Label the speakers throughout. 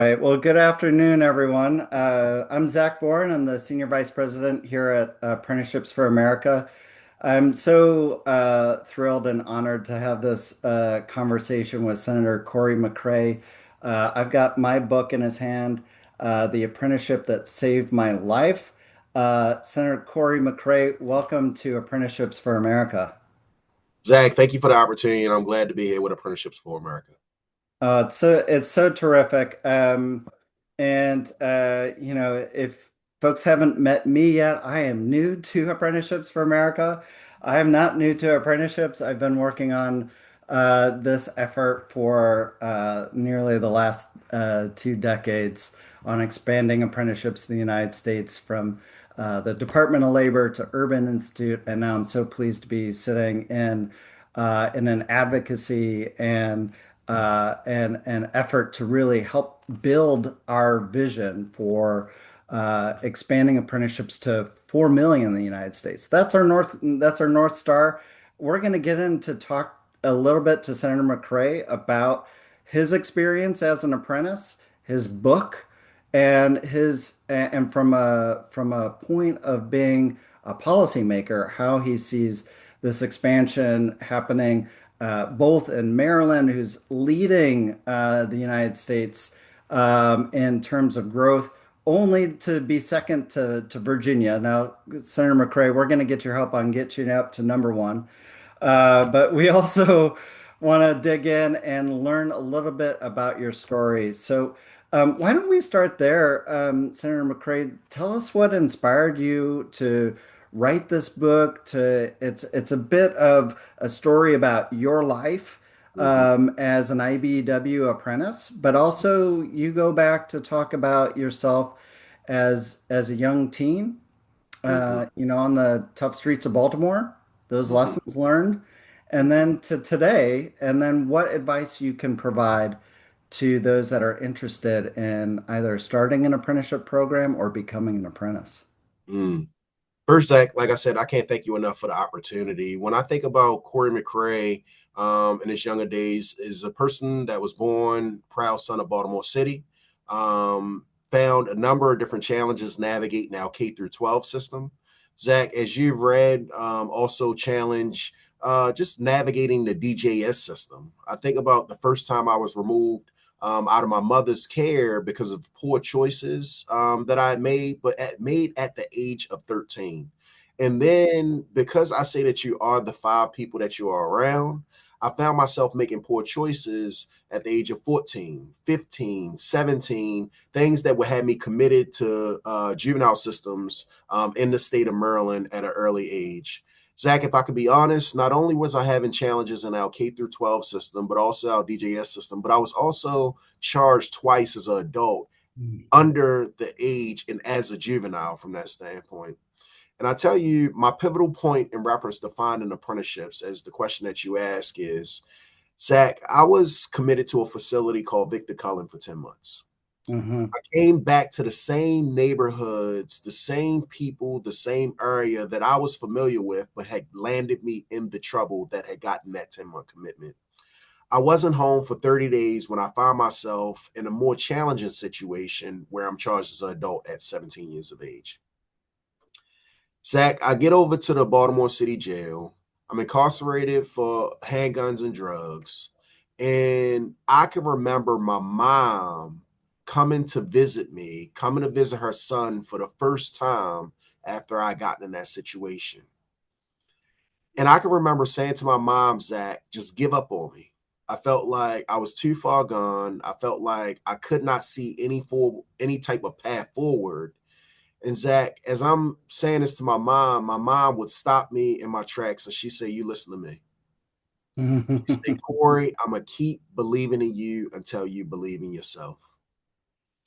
Speaker 1: Right. Well, good afternoon, everyone. I'm Zach Boren. I'm the Senior Vice President here at Apprenticeships for America. I'm so thrilled and honored to have this conversation with Senator Cory McCray. I've got my book in his hand, The Apprenticeship That Saved My Life. Senator Cory McCray, welcome to Apprenticeships for America.
Speaker 2: Zach, thank you for the opportunity, and I'm glad to be here with Apprenticeships for America.
Speaker 1: It's so terrific. If folks haven't met me yet, I am new to Apprenticeships for America. I am not new to apprenticeships. I've been working on this effort for nearly the last 2 decades on expanding apprenticeships in the United States from the Department of Labor to Urban Institute, and now I'm so pleased to be sitting in an advocacy and an effort to really help build our vision for expanding apprenticeships to 4 million in the United States. That's our North Star. We're going to get into talk a little bit to Senator McCray about his experience as an apprentice, his book, and from a point of being a policymaker, how he sees this expansion happening both in Maryland, who's leading the United States in terms of growth, only to be second to Virginia. Now, Senator McCray, we're going to get your help on getting you up to number one. But we also want to dig in and learn a little bit about your story. So, why don't we start there? Senator McCray, tell us what inspired you to write this book. It's a bit of a story about your life
Speaker 2: Mhm,
Speaker 1: as an IBEW apprentice, but also you go back to talk about yourself as a young teen,
Speaker 2: mhm,
Speaker 1: on the tough streets of Baltimore, those
Speaker 2: mhm.
Speaker 1: lessons learned, and then to today, and then what advice you can provide to those that are interested in either starting an apprenticeship program or becoming an apprentice.
Speaker 2: Mm. First, Zach, like I said, I can't thank you enough for the opportunity. When I think about Cory McCray in his younger days, is a person that was born proud son of Baltimore City, found a number of different challenges navigating our K through 12 system. Zach, as you've read, also challenge just navigating the DJS system. I think about the first time I was removed out of my mother's care because of poor choices that I had made, but made at the age of 13. And then because I say that you are the five people that you are around, I found myself making poor choices at the age of 14, 15, 17, things that would have me committed to juvenile systems in the state of Maryland at an early age. Zach, if I could be honest, not only was I having challenges in our K through 12 system, but also our DJS system, but I was also charged twice as an adult under the age and as a juvenile from that standpoint. And I tell you, my pivotal point in reference to finding apprenticeships, as the question that you ask is, Zach, I was committed to a facility called Victor Cullen for 10 months.
Speaker 1: Hmm.
Speaker 2: I came back to the same neighborhoods, the same people, the same area that I was familiar with, but had landed me in the trouble that had gotten that 10-month commitment. I wasn't home for 30 days when I found myself in a more challenging situation where I'm charged as an adult at 17 years of age. Zach, I get over to the Baltimore City Jail. I'm incarcerated for handguns and drugs. And I can remember my mom coming to visit me, coming to visit her son for the first time after I got in that situation. And I can remember saying to my mom, Zach, just give up on me. I felt like I was too far gone. I felt like I could not see any type of path forward. And Zach, as I'm saying this to my mom would stop me in my tracks and she say, "You listen to me." She say, "Cory, I'm gonna keep believing in you until you believe in yourself."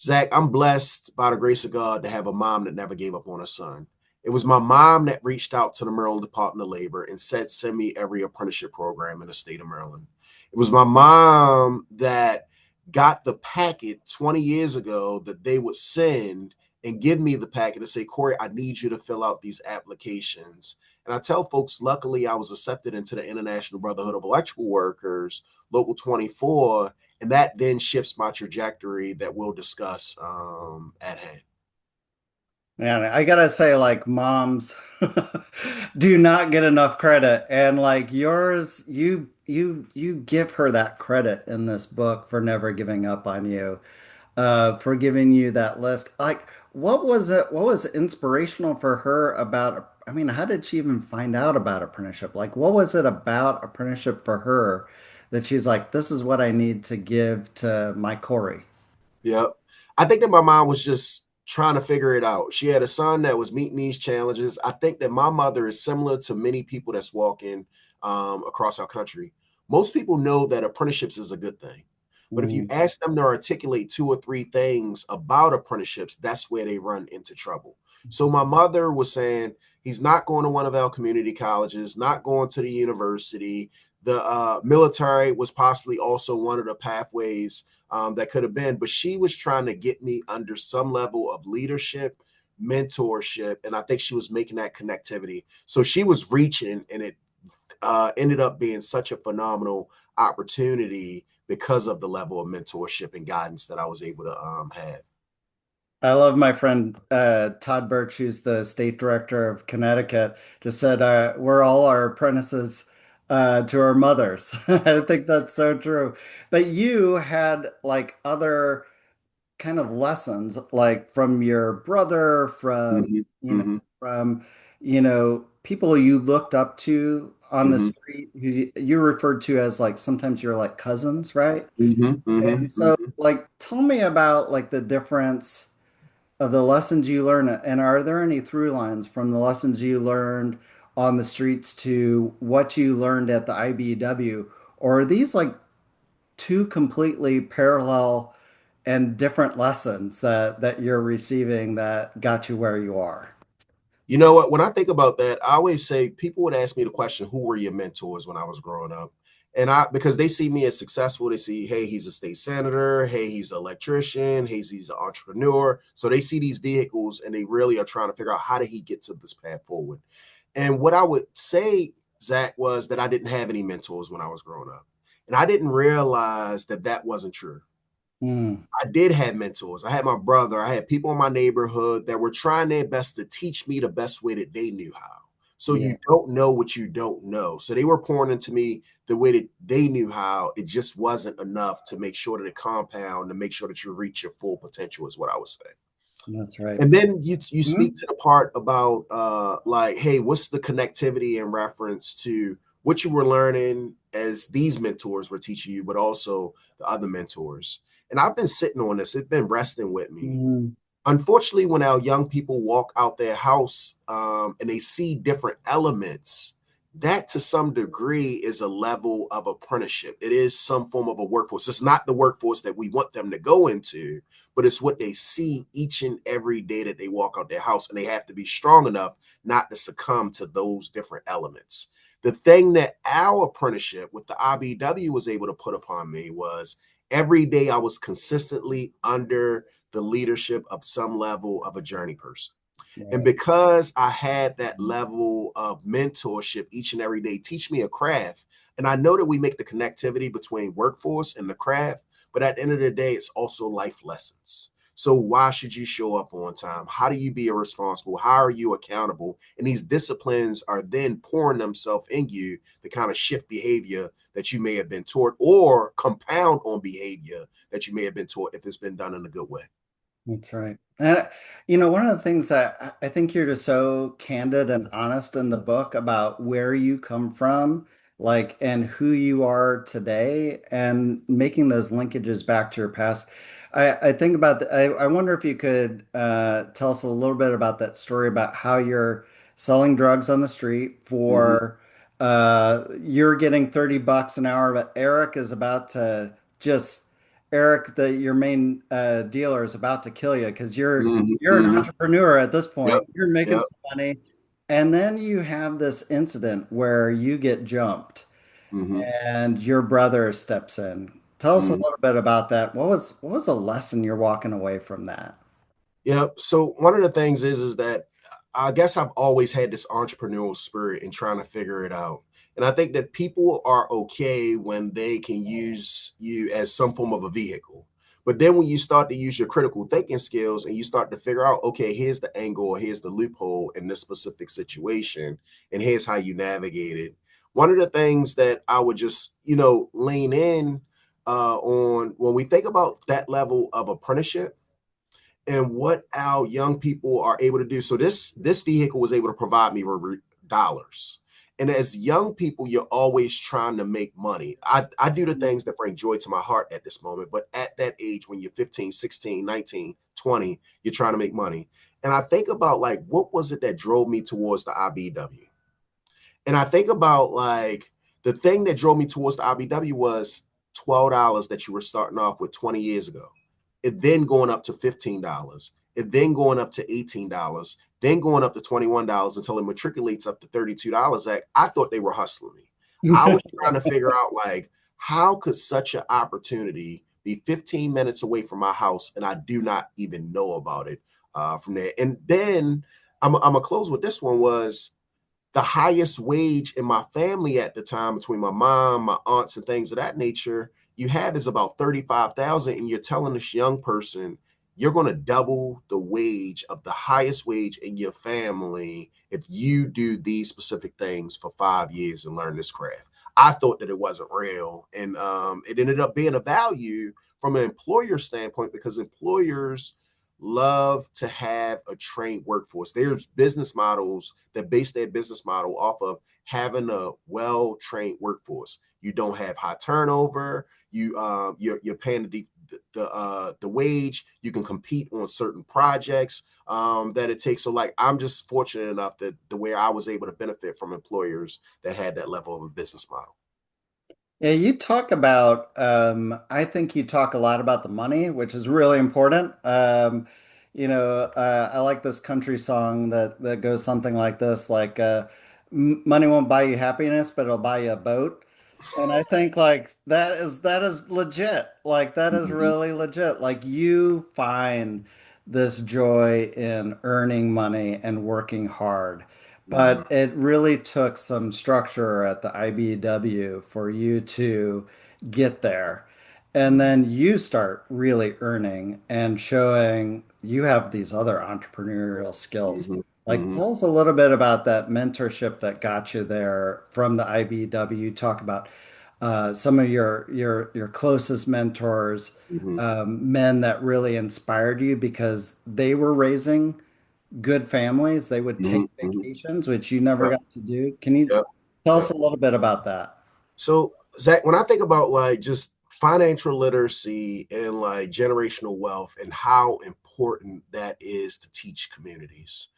Speaker 2: Zach, I'm blessed by the grace of God to have a mom that never gave up on her son. It was my mom that reached out to the Maryland Department of Labor and said, "Send me every apprenticeship program in the state of Maryland." It was my mom that got the packet 20 years ago that they would send and give me the packet to say, "Cory, I need you to fill out these applications." And I tell folks, luckily, I was accepted into the International Brotherhood of Electrical Workers, Local 24, And that then shifts my trajectory that we'll discuss at hand.
Speaker 1: Man, I gotta say, like, moms do not get enough credit. And like yours, you give her that credit in this book for never giving up on you, for giving you that list. Like, what was it? What was inspirational for her about, I mean, how did she even find out about apprenticeship? Like, what was it about apprenticeship for her that she's like, this is what I need to give to my Cory?
Speaker 2: Yep. I think that my mom was just trying to figure it out. She had a son that was meeting these challenges. I think that my mother is similar to many people that's walking across our country. Most people know that apprenticeships is a good thing. But if you
Speaker 1: Mm,
Speaker 2: ask them to articulate two or three things about apprenticeships, that's where they run into trouble. So my mother was saying he's not going to one of our community colleges, not going to the university. The military was possibly also one of the pathways that could have been, but she was trying to get me under some level of leadership, mentorship, and I think she was making that connectivity. So she was reaching, and it ended up being such a phenomenal opportunity because of the level of mentorship and guidance that I was able to have.
Speaker 1: I love my friend Todd Birch, who's the state director of Connecticut, just said we're all our apprentices to our mothers. I think that's so true. But you had like other kind of lessons, like from your brother,
Speaker 2: Mm-hmm, mm-hmm,
Speaker 1: from people you looked up to on the
Speaker 2: mm-hmm,
Speaker 1: street, who you referred to as like sometimes you're like cousins, right?
Speaker 2: mm-hmm,
Speaker 1: And
Speaker 2: mm-hmm,
Speaker 1: so, like, tell me about like the difference of the lessons you learn, and are there any through lines from the lessons you learned on the streets to what you learned at the IBEW, or are these like two completely parallel and different lessons that you're receiving that got you where you are?
Speaker 2: You know what? When I think about that, I always say people would ask me the question, who were your mentors when I was growing up? And because they see me as successful, they see, hey, he's a state senator, hey, he's an electrician, hey, he's an entrepreneur. So they see these vehicles and they really are trying to figure out how did he get to this path forward. And what I would say, Zach, was that I didn't have any mentors when I was growing up. And I didn't realize that that wasn't true.
Speaker 1: Mm,
Speaker 2: I did have mentors. I had my brother. I had people in my neighborhood that were trying their best to teach me the best way that they knew how. So
Speaker 1: yeah,
Speaker 2: you don't know what you don't know. So they were pouring into me the way that they knew how. It just wasn't enough to make sure that it compound to make sure that you reach your full potential, is what I was saying.
Speaker 1: that's right.
Speaker 2: And then you speak
Speaker 1: Mhm.
Speaker 2: to the part about like, hey, what's the connectivity in reference to what you were learning as these mentors were teaching you, but also the other mentors. And I've been sitting on this, it's been resting with me.
Speaker 1: Mhm.
Speaker 2: Unfortunately, when our young people walk out their house and they see different elements, that to some degree is a level of apprenticeship. It is some form of a workforce. It's not the workforce that we want them to go into, but it's what they see each and every day that they walk out their house. And they have to be strong enough not to succumb to those different elements. The thing that our apprenticeship with the IBW was able to put upon me was every day I was consistently under the leadership of some level of a journey person. And
Speaker 1: Right.
Speaker 2: because I had that level of mentorship each and every day, teach me a craft. And I know that we make the connectivity between workforce and the craft, but at the end of the day, it's also life lessons. So why should you show up on time? How do you be responsible? How are you accountable? And these disciplines are then pouring themselves in you to kind of shift behavior that you may have been taught or compound on behavior that you may have been taught if it's been done in a good way.
Speaker 1: That's right. And one of the things that I think you're just so candid and honest in the book about where you come from, like, and who you are today, and making those linkages back to your past. I think about I wonder if you could tell us a little bit about that story about how you're selling drugs on the street
Speaker 2: Mm-hmm,
Speaker 1: for you're getting $30 an hour, but Eric is about to just Eric, your main dealer is about to kill you because
Speaker 2: mm-hmm,
Speaker 1: you're an
Speaker 2: mm-hmm.
Speaker 1: entrepreneur at this
Speaker 2: Yep,
Speaker 1: point. You're making
Speaker 2: yep.
Speaker 1: some money, and then you have this incident where you get jumped,
Speaker 2: Mm-hmm,
Speaker 1: and your brother steps in. Tell us a
Speaker 2: mm-hmm.
Speaker 1: little bit about that. What was a lesson you're walking away from that?
Speaker 2: Yeah. So one of the things is that I guess I've always had this entrepreneurial spirit and trying to figure it out. And I think that people are okay when they can use you as some form of a vehicle. But then when you start to use your critical thinking skills and you start to figure out, okay, here's the angle, or here's the loophole in this specific situation, and here's how you navigate it. One of the things that I would just, lean in on when we think about that level of apprenticeship and what our young people are able to do. So this vehicle was able to provide me with dollars. And as young people, you're always trying to make money. I do the things that bring joy to my heart at this moment. But at that age, when you're 15, 16, 19, 20, you're trying to make money. And I think about like, what was it that drove me towards the IBW? And I think about like the thing that drove me towards the IBW was $12 that you were starting off with 20 years ago. It then going up to $15. It then going up to $18, then going up to $21 until it matriculates up to $32. Like, I thought they were hustling me. I was trying to figure out like, how could such an opportunity be 15 minutes away from my house and I do not even know about it from there? And then I'm gonna close with this one. Was the highest wage in my family at the time, between my mom, my aunts, and things of that nature, you have is about 35,000, and you're telling this young person you're going to double the wage of the highest wage in your family if you do these specific things for 5 years and learn this craft. I thought that it wasn't real, and it ended up being a value from an employer standpoint, because employers love to have a trained workforce. There's business models that base their business model off of having a well-trained workforce. You don't have high turnover. You're paying the wage. You can compete on certain projects that it takes. So like, I'm just fortunate enough that the way I was able to benefit from employers that had that level of a business model.
Speaker 1: Yeah, you talk about, I think you talk a lot about the money, which is really important. I like this country song that goes something like this, like money won't buy you happiness, but it'll buy you a boat. And I think like that is legit. Like that is
Speaker 2: Mhm,
Speaker 1: really legit. Like you find this joy in earning money and working hard.
Speaker 2: mhm,
Speaker 1: But it really took some structure at the IBW for you to get there. And
Speaker 2: mhm,
Speaker 1: then you start really earning and showing you have these other entrepreneurial skills.
Speaker 2: mhm,
Speaker 1: Like,
Speaker 2: mhm,
Speaker 1: tell us a little bit about that mentorship that got you there from the IBW. Talk about some of your closest mentors,
Speaker 2: mhm,
Speaker 1: men that really inspired you because they were raising good families. They would take
Speaker 2: mhm, mhm.
Speaker 1: vacations, which you never
Speaker 2: Yep,
Speaker 1: got to do. Can you
Speaker 2: yep,
Speaker 1: tell us
Speaker 2: yep.
Speaker 1: a little bit about that?
Speaker 2: So, Zach, when I think about like just financial literacy and like generational wealth and how important that is to teach communities,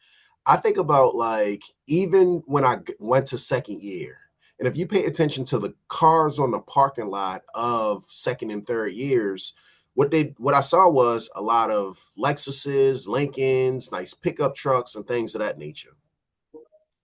Speaker 2: I think about like even when I went to second year, and if you pay attention to the cars on the parking lot of second and third years, what I saw was a lot of Lexuses, Lincolns, nice pickup trucks, and things of that nature.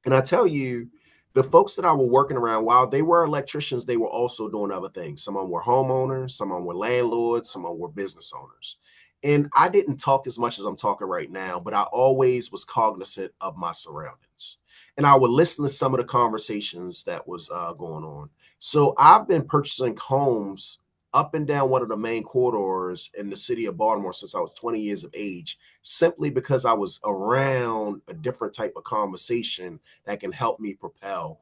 Speaker 2: And I tell you, the folks that I were working around, while they were electricians, they were also doing other things. Some of them were homeowners, some of them were landlords, some of them were business owners. And I didn't talk as much as I'm talking right now, but I always was cognizant of my surroundings. And I would listen to some of the conversations that was going on. So I've been purchasing homes up and down one of the main corridors in the city of Baltimore since I was 20 years of age, simply because I was around a different type of conversation that can help me propel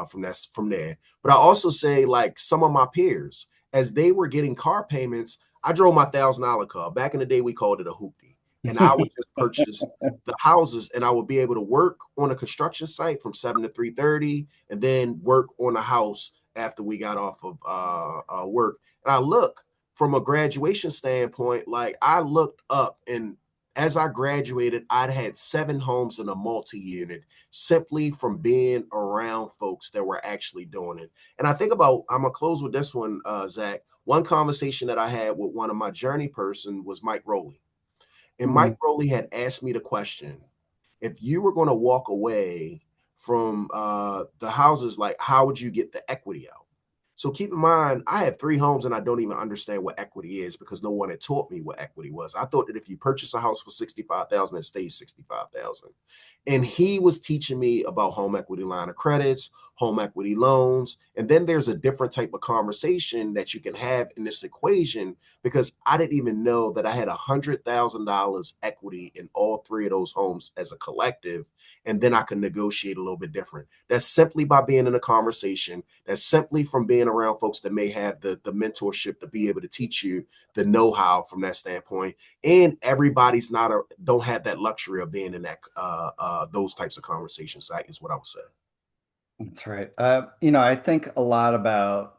Speaker 2: from there. But I also say like some of my peers, as they were getting car payments, I drove my $1,000 car. Back in the day, we called it a hoopty, and I would just purchase the houses, and I would be able to work on a construction site from 7 to 3:30, and then work on a house after we got off of work. And I look from a graduation standpoint, like I looked up, and as I graduated, I'd had 7 homes in a multi-unit simply from being around folks that were actually doing it. And I think about, I'm gonna close with this one, Zach. One conversation that I had with one of my journey person was Mike Rowley. And Mike
Speaker 1: Mm,
Speaker 2: Rowley had asked me the question, if you were going to walk away from the houses, like how would you get the equity out? So keep in mind, I have 3 homes and I don't even understand what equity is because no one had taught me what equity was. I thought that if you purchase a house for 65,000, it stays 65,000. And he was teaching me about home equity line of credits, home equity loans. And then there's a different type of conversation that you can have in this equation because I didn't even know that I had $100,000 equity in all 3 of those homes as a collective. And then I can negotiate a little bit different. That's simply by being in a conversation. That's simply from being around folks that may have the mentorship to be able to teach you the know-how from that standpoint. And everybody's not don't have that luxury of being in that those types of conversations. That is what I would say.
Speaker 1: That's right. I think a lot about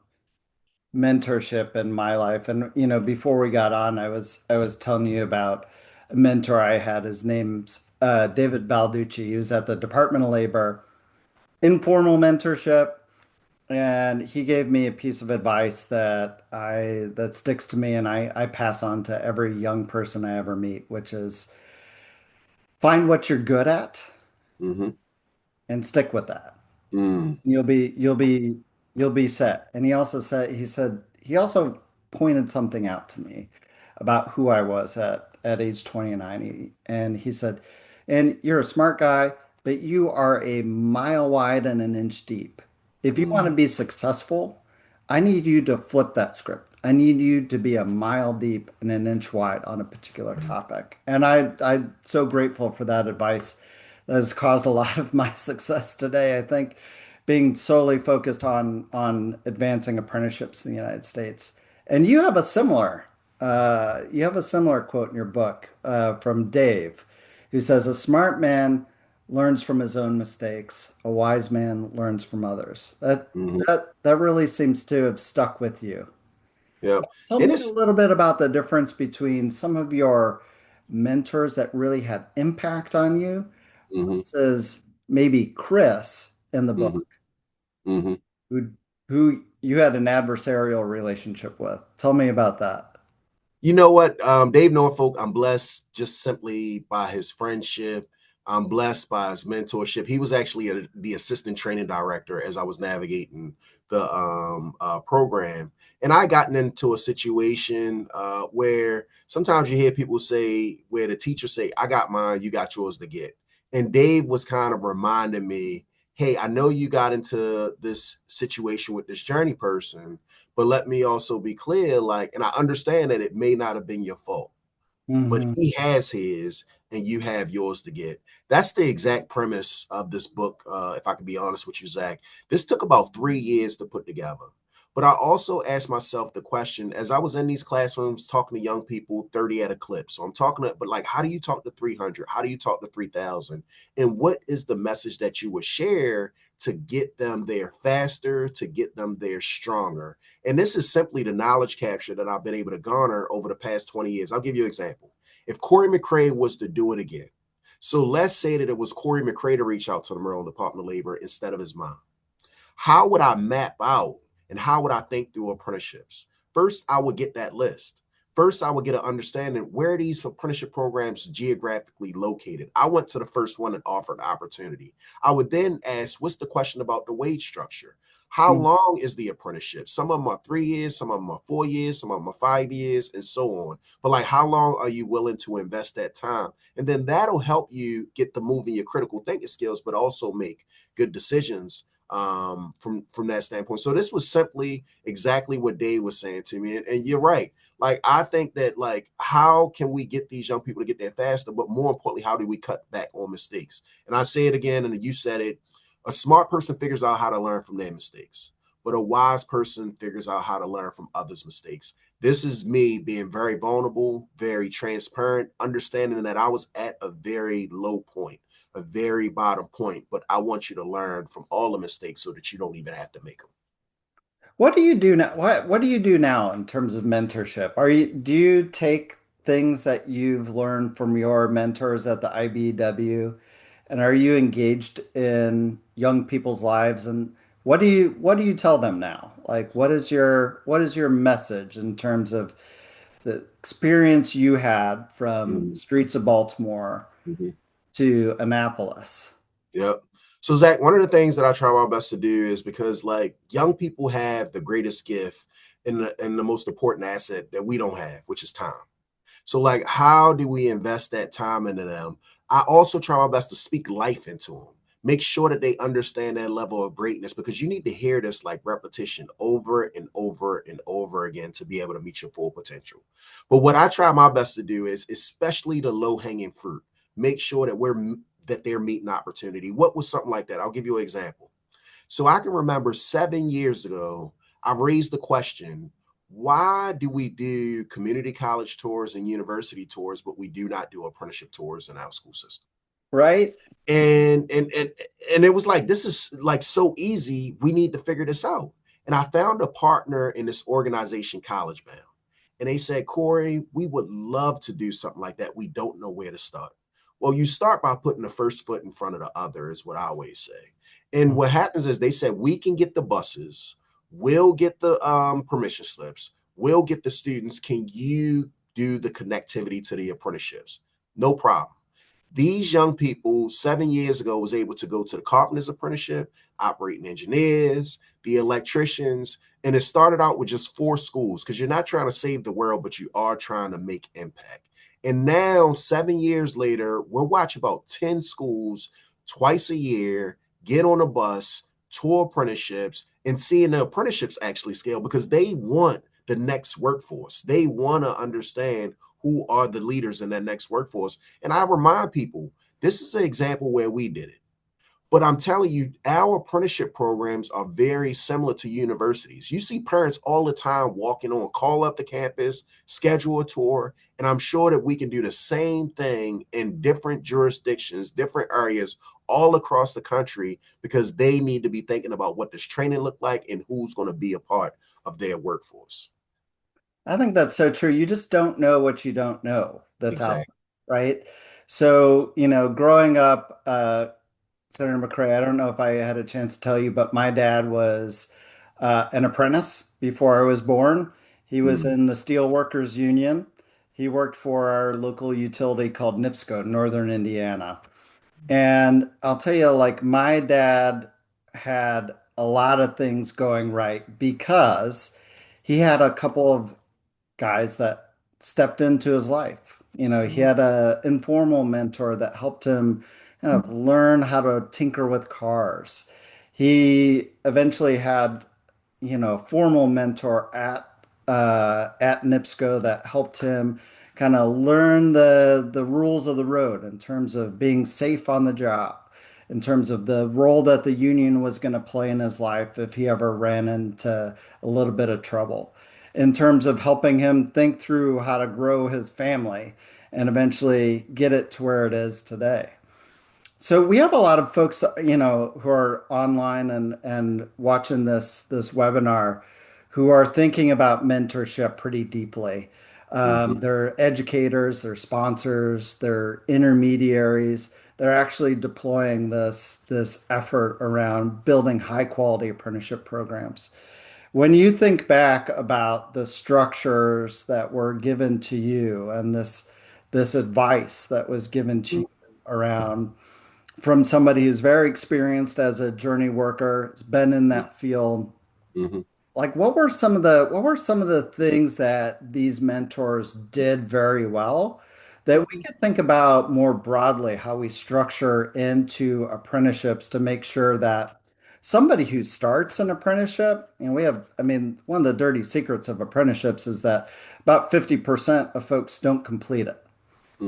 Speaker 1: mentorship in my life. And before we got on, I was telling you about a mentor I had. His name's David Balducci. He was at the Department of Labor, informal mentorship, and he gave me a piece of advice that sticks to me, and I pass on to every young person I ever meet, which is find what you're good at
Speaker 2: Mm-hmm.
Speaker 1: and stick with that.
Speaker 2: Mm,
Speaker 1: You'll be set. And he also pointed something out to me about who I was at age 29. And he said, and you're a smart guy, but you are a mile wide and an inch deep. If you want to
Speaker 2: mm,
Speaker 1: be successful, I need you to flip that script. I need you to be a mile deep and an inch wide on a particular topic. And I'm so grateful for that advice. That has caused a lot of my success today. I think being solely focused on advancing apprenticeships in the United States. And you have a similar quote in your book from Dave, who says, "A smart man learns from his own mistakes. A wise man learns from others." That
Speaker 2: mm-hmm.
Speaker 1: that really seems to have stuck with you.
Speaker 2: Yeah.
Speaker 1: Tell
Speaker 2: And
Speaker 1: me a
Speaker 2: it's
Speaker 1: little bit about the difference between some of your mentors that really had impact on you
Speaker 2: mm-hmm,
Speaker 1: versus maybe Chris in the
Speaker 2: mm-hmm,
Speaker 1: book,
Speaker 2: mm-hmm.
Speaker 1: who who you had an adversarial relationship with. Tell me about that.
Speaker 2: You know what, Dave Norfolk, I'm blessed just simply by his friendship. I'm blessed by his mentorship. He was actually the assistant training director as I was navigating the program. And I gotten into a situation where sometimes you hear people say, where the teacher say, I got mine, you got yours to get. And Dave was kind of reminding me, hey, I know you got into this situation with this journey person, but let me also be clear, like, and I understand that it may not have been your fault, but
Speaker 1: Hmm.
Speaker 2: he has his and you have yours to get. That's the exact premise of this book. If I can be honest with you, Zach, this took about 3 years to put together. But I also asked myself the question as I was in these classrooms talking to young people, 30 at a clip. So I'm talking to, but like, how do you talk to 300? How do you talk to 3,000? And what is the message that you would share to get them there faster, to get them there stronger? And this is simply the knowledge capture that I've been able to garner over the past 20 years. I'll give you an example. If Cory McCray was to do it again, so let's say that it was Cory McCray to reach out to the Maryland Department of Labor instead of his mom. How would I map out and how would I think through apprenticeships? First, I would get that list. First, I would get an understanding where these apprenticeship programs geographically located. I went to the first one that offered the opportunity. I would then ask, what's the question about the wage structure? How long is the apprenticeship? Some of them are 3 years, some of them are 4 years, some of them are 5 years, and so on. But like, how long are you willing to invest that time? And then that'll help you get the moving your critical thinking skills, but also make good decisions from that standpoint. So this was simply exactly what Dave was saying to me, and you're right. Like I think that like how can we get these young people to get there faster, but more importantly, how do we cut back on mistakes? And I say it again, and you said it. A smart person figures out how to learn from their mistakes, but a wise person figures out how to learn from others' mistakes. This is me being very vulnerable, very transparent, understanding that I was at a very low point, a very bottom point, but I want you to learn from all the mistakes so that you don't even have to make them.
Speaker 1: What do you do now? What do you do now in terms of mentorship? Do you take things that you've learned from your mentors at the IBEW, and are you engaged in young people's lives? And what do you tell them now? Like, what is your message in terms of the experience you had from the
Speaker 2: Mm-hmm.
Speaker 1: streets of Baltimore
Speaker 2: Mm-hmm.
Speaker 1: to Annapolis?
Speaker 2: Yep. So Zach, one of the things that I try my best to do is because like young people have the greatest gift and the most important asset that we don't have, which is time. So like, how do we invest that time into them? I also try my best to speak life into them. Make sure that they understand that level of greatness because you need to hear this like repetition over and over and over again to be able to meet your full potential. But what I try my best to do is, especially the low hanging fruit, make sure that they're meeting opportunity. What was something like that? I'll give you an example. So I can remember 7 years ago, I raised the question, why do we do community college tours and university tours, but we do not do apprenticeship tours in our school system?
Speaker 1: Right?
Speaker 2: And it was like, this is like so easy. We need to figure this out. And I found a partner in this organization, College Bound. And they said, Cory, we would love to do something like that. We don't know where to start. Well, you start by putting the first foot in front of the other, is what I always say. And what happens is they said, we can get the buses, we'll get the permission slips, we'll get the students. Can you do the connectivity to the apprenticeships? No problem. These young people 7 years ago was able to go to the carpenter's apprenticeship, operating engineers, the electricians, and it started out with just 4 schools because you're not trying to save the world, but you are trying to make impact. And now, 7 years later, we'll watch about 10 schools twice a year get on a bus, tour apprenticeships, and seeing the apprenticeships actually scale because they want the next workforce. They want to understand who are the leaders in that next workforce. And I remind people, this is an example where we did it. But I'm telling you, our apprenticeship programs are very similar to universities. You see parents all the time walking on, call up the campus, schedule a tour, and I'm sure that we can do the same thing in different jurisdictions, different areas all across the country because they need to be thinking about what does training look like and who's going to be a part of their workforce.
Speaker 1: I think that's so true. You just don't know what you don't know that's out
Speaker 2: Exactly.
Speaker 1: there, right? So, growing up, Senator McCray, I don't know if I had a chance to tell you, but my dad was an apprentice before I was born. He was
Speaker 2: Mm,
Speaker 1: in the Steelworkers Union. He worked for our local utility called NIPSCO, Northern Indiana. And I'll tell you, like, my dad had a lot of things going right because he had a couple of guys that stepped into his life. He
Speaker 2: mm,
Speaker 1: had a informal mentor that helped him kind of learn how to tinker with cars. He eventually had, formal mentor at NIPSCO that helped him kind of learn the rules of the road in terms of being safe on the job, in terms of the role that the union was going to play in his life if he ever ran into a little bit of trouble, in terms of helping him think through how to grow his family and eventually get it to where it is today. So we have a lot of folks, who are online and watching this webinar, who are thinking about mentorship pretty deeply.
Speaker 2: mhm,
Speaker 1: They're educators, they're sponsors, they're intermediaries. They're actually deploying this effort around building high quality apprenticeship programs. When you think back about the structures that were given to you and this advice that was given to
Speaker 2: mm,
Speaker 1: you around from somebody who's very experienced as a journey worker, has been in
Speaker 2: mm,
Speaker 1: that field.
Speaker 2: mhm,
Speaker 1: Like what were some of the things that these mentors did very well that we
Speaker 2: mhm,
Speaker 1: could think about more broadly how we structure into apprenticeships to make sure that somebody who starts an apprenticeship, and I mean, one of the dirty secrets of apprenticeships is that about 50% of folks don't complete it.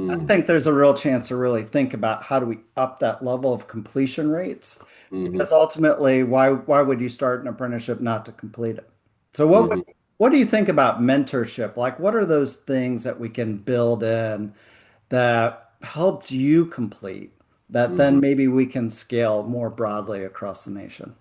Speaker 1: I
Speaker 2: mm,
Speaker 1: think there's a real chance to really think about how do we up that level of completion rates?
Speaker 2: mhm,
Speaker 1: Because ultimately, why would you start an apprenticeship not to complete it? So
Speaker 2: mhm,
Speaker 1: what do you think about mentorship? Like what are those things that we can build in that helped you complete that then
Speaker 2: mhm.
Speaker 1: maybe we can scale more broadly across the nation?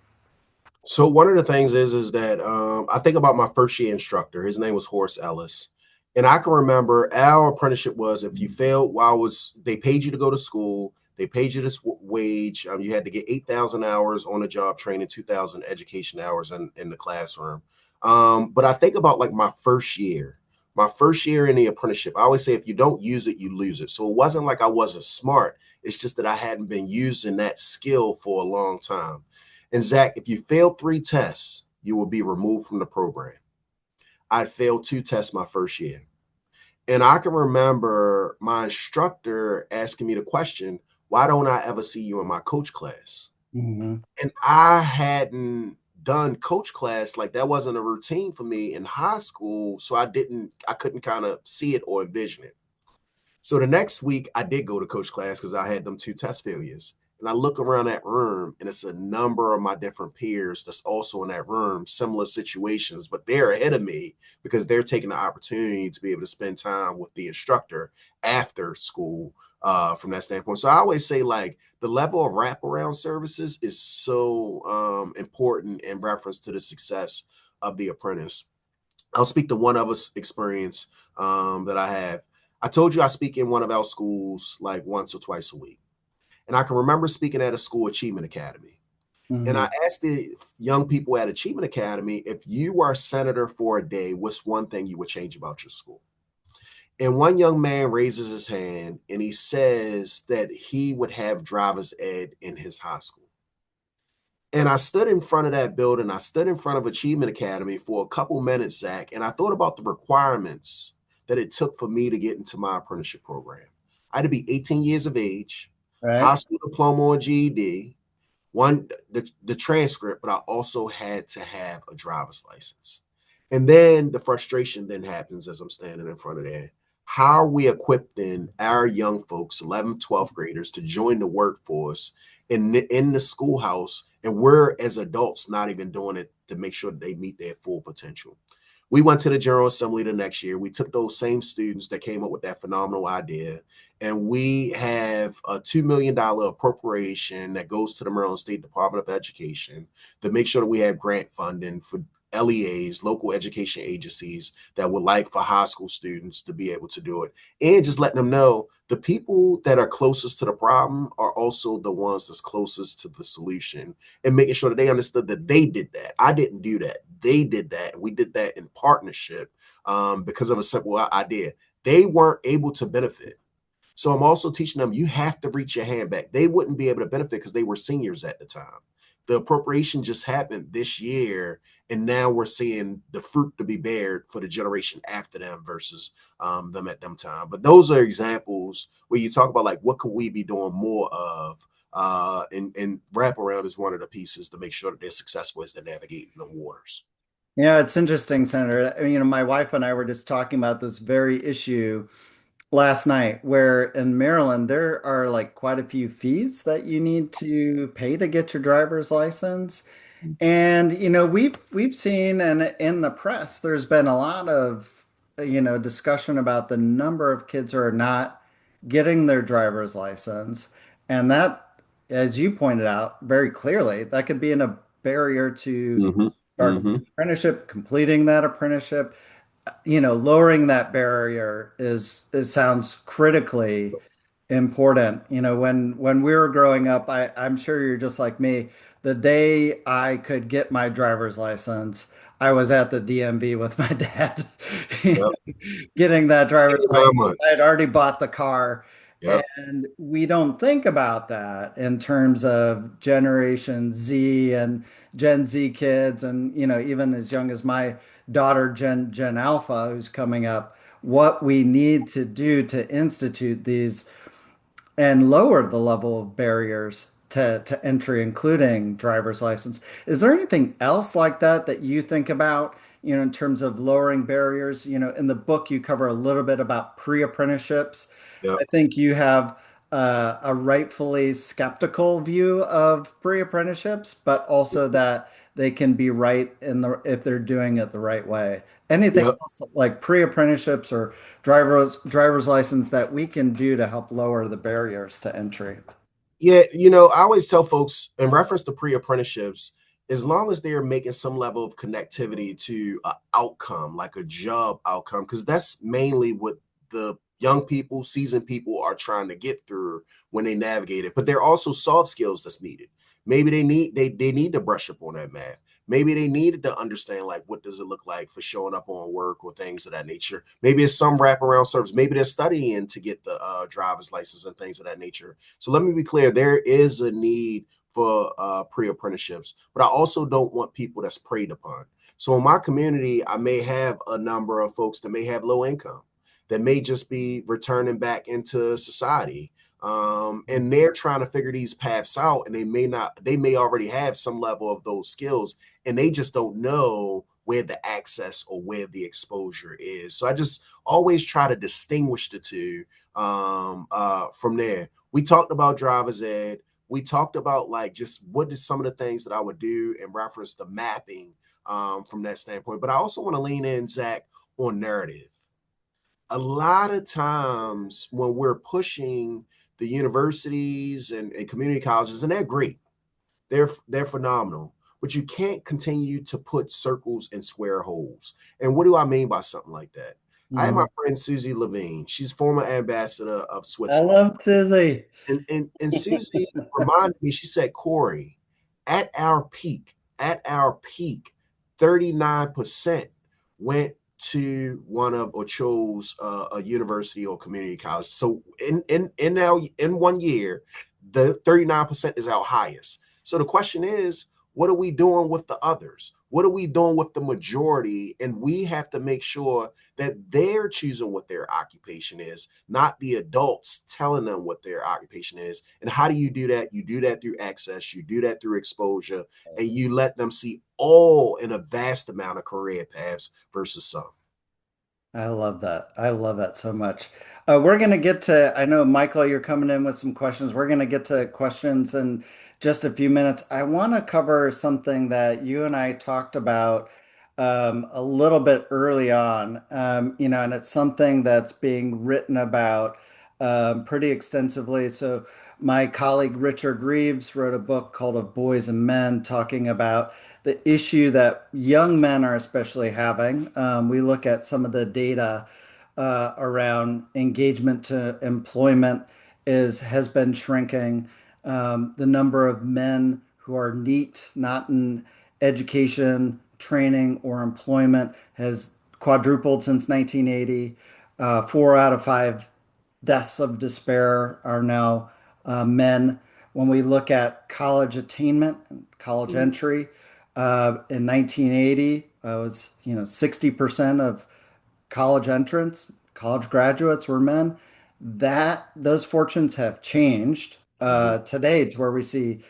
Speaker 2: So one of the things is that I think about my first year instructor. His name was Horace Ellis, and I can remember our apprenticeship was if you failed while was they paid you to go to school, they paid you this wage. You had to get 8,000 hours on the job training, 2,000 education hours in the classroom. But I think about like my first year in the apprenticeship. I always say if you don't use it, you lose it. So it wasn't like I wasn't smart. It's just that I hadn't been using that skill for a long time. And Zach, if you fail 3 tests, you will be removed from the program. I failed 2 tests my first year. And I can remember my instructor asking me the question, why don't I ever see you in my coach class?
Speaker 1: Mhm.
Speaker 2: And I hadn't done coach class, like that wasn't a routine for me in high school. So I couldn't kind of see it or envision it. So the next week I did go to coach class because I had them 2 test failures. And I look around that room and it's a number of my different peers that's also in that room, similar situations, but they're ahead of me because they're taking the opportunity to be able to spend time with the instructor after school from that standpoint. So I always say like the level of wraparound services is so important in reference to the success of the apprentice. I'll speak to one other experience that I have. I told you I speak in one of our schools like once or twice a week. And I can remember speaking at a school Achievement Academy. And I
Speaker 1: Mhm.
Speaker 2: asked the young people at Achievement Academy, if you were a senator for a day, what's one thing you would change about your school? And one young man raises his hand and he says that he would have driver's ed in his high school. And I stood in front of that building. I stood in front of Achievement Academy for a couple minutes, Zach, and I thought about the requirements that it took for me to get into my apprenticeship program. I had to be 18 years of age, high
Speaker 1: Right.
Speaker 2: school diploma or GED, the transcript, but I also had to have a driver's license. And then the frustration then happens as I'm standing in front of there. How are we equipping our young folks, 11th, 12th graders, to join the workforce in the schoolhouse? And we're as adults not even doing it to make sure that they meet their full potential. We went to the General Assembly the next year. We took those same students that came up with that phenomenal idea, and we have a $2 million appropriation that goes to the Maryland State Department of Education to make sure that we have grant funding for LEAs, local education agencies that would like for high school students to be able to do it. And just letting them know the people that are closest to the problem are also the ones that's closest to the solution, and making sure that they understood that they did that. I didn't do that. They did that. And we did that in partnership because of a simple idea. They weren't able to benefit. So I'm also teaching them you have to reach your hand back. They wouldn't be able to benefit because they were seniors at the time. The appropriation just happened this year, and now we're seeing the fruit to be bared for the generation after them versus them at them time. But those are examples where you talk about like what could we be doing more of, and wraparound is one of the pieces to make sure that they're successful as they're navigating the waters.
Speaker 1: Yeah, it's interesting, Senator. I mean, my wife and I were just talking about this very issue last night, where in Maryland there are like quite a few fees that you need to pay to get your driver's license. And we've seen, and in the press there's been a lot of discussion about the number of kids who are not getting their driver's license. And that, as you pointed out very clearly, that could be a barrier to
Speaker 2: Mm-hmm.
Speaker 1: starting an
Speaker 2: Mm-hmm.
Speaker 1: apprenticeship, completing that apprenticeship. Lowering that barrier is it sounds critically important. When we were growing up, I'm sure you're just like me. The day I could get my driver's license, I was at the DMV with my dad,
Speaker 2: Yep.
Speaker 1: getting that driver's license.
Speaker 2: 9 months.
Speaker 1: I had already bought the car,
Speaker 2: Yep.
Speaker 1: and we don't think about that in terms of Generation Z and Gen Z kids, and even as young as my daughter Gen Alpha, who's coming up. What we need to do to institute these and lower the level of barriers to entry, including driver's license. Is there anything else like that that you think about, in terms of lowering barriers? In the book, you cover a little bit about pre-apprenticeships.
Speaker 2: Yep.
Speaker 1: I think you have a rightfully skeptical view of pre-apprenticeships, but also that they can be right if they're doing it the right way. Anything
Speaker 2: Yep.
Speaker 1: else like pre-apprenticeships or driver's license that we can do to help lower the barriers to entry?
Speaker 2: Yeah, I always tell folks in reference to pre-apprenticeships, as long as they're making some level of connectivity to an outcome, like a job outcome, because that's mainly what the young people, seasoned people are trying to get through when they navigate it. But there are also soft skills that's needed. Maybe they need to brush up on that math. Maybe they needed to understand, like, what does it look like for showing up on work or things of that nature. Maybe it's some wraparound service. Maybe they're studying to get the driver's license and things of that nature. So let me be clear, there is a need for pre-apprenticeships, but I also don't want people that's preyed upon. So in my community, I may have a number of folks that may have low income, that may just be returning back into society. And they're trying to figure these paths out, and they may already have some level of those skills, and they just don't know where the access or where the exposure is. So I just always try to distinguish the two from there. We talked about driver's ed. We talked about like just what is some of the things that I would do in reference to mapping from that standpoint. But I also want to lean in, Zach, on narrative. A lot of times when we're pushing the universities and community colleges, and they're great, they're phenomenal, but you can't continue to put circles in square holes. And what do I mean by something like that? I have my
Speaker 1: Mhm.
Speaker 2: friend Susie Levine. She's former ambassador of
Speaker 1: I
Speaker 2: Switzerland.
Speaker 1: love Susie.
Speaker 2: And Susie reminded me, she said, Cory, at our peak, 39% went to one of or chose a university or community college. So in 1 year, the 39% is our highest. So the question is, what are we doing with the others? What are we doing with the majority? And we have to make sure that they're choosing what their occupation is, not the adults telling them what their occupation is. And how do you do that? You do that through access, you do that through exposure, and you let them see all in a vast amount of career paths versus some.
Speaker 1: I love that. I love that so much. We're going to get to, I know, Michael, you're coming in with some questions. We're going to get to questions in just a few minutes. I want to cover something that you and I talked about a little bit early on, and it's something that's being written about pretty extensively. So, my colleague Richard Reeves wrote a book called Of Boys and Men, talking about the issue that young men are especially having. We look at some of the data around engagement to employment has been shrinking. The number of men who are NEET, not in education, training, or employment, has quadrupled since 1980. 4 out of 5 deaths of despair are now men. When we look at college attainment, college
Speaker 2: Mhm.
Speaker 1: entry, in 1980, was 60% of college entrants, college graduates were men. Those fortunes have changed
Speaker 2: Mhm.
Speaker 1: today to where we see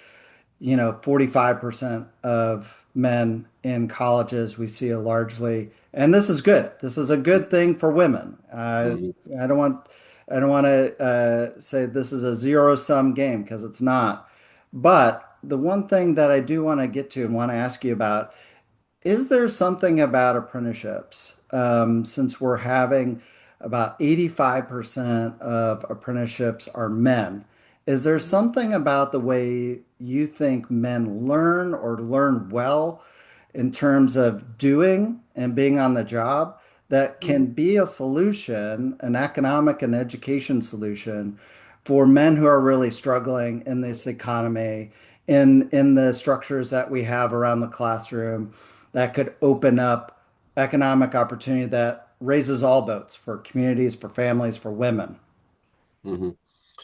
Speaker 1: 45% of men in colleges we see a largely, and this is good. This is a good thing for women.
Speaker 2: Mhm.
Speaker 1: I don't want, I don't want to say this is a zero-sum game because it's not. But the one thing that I do want to get to and want to ask you about, is there something about apprenticeships, since we're having about 85% of apprenticeships are men? Is there something about the way you think men learn or learn well in terms of doing and being on the job that can
Speaker 2: Mhm.
Speaker 1: be a solution, an economic and education solution for men who are really struggling in this economy, in the structures that we have around the classroom that could open up economic opportunity that raises all boats for communities, for families, for women?
Speaker 2: Mhm.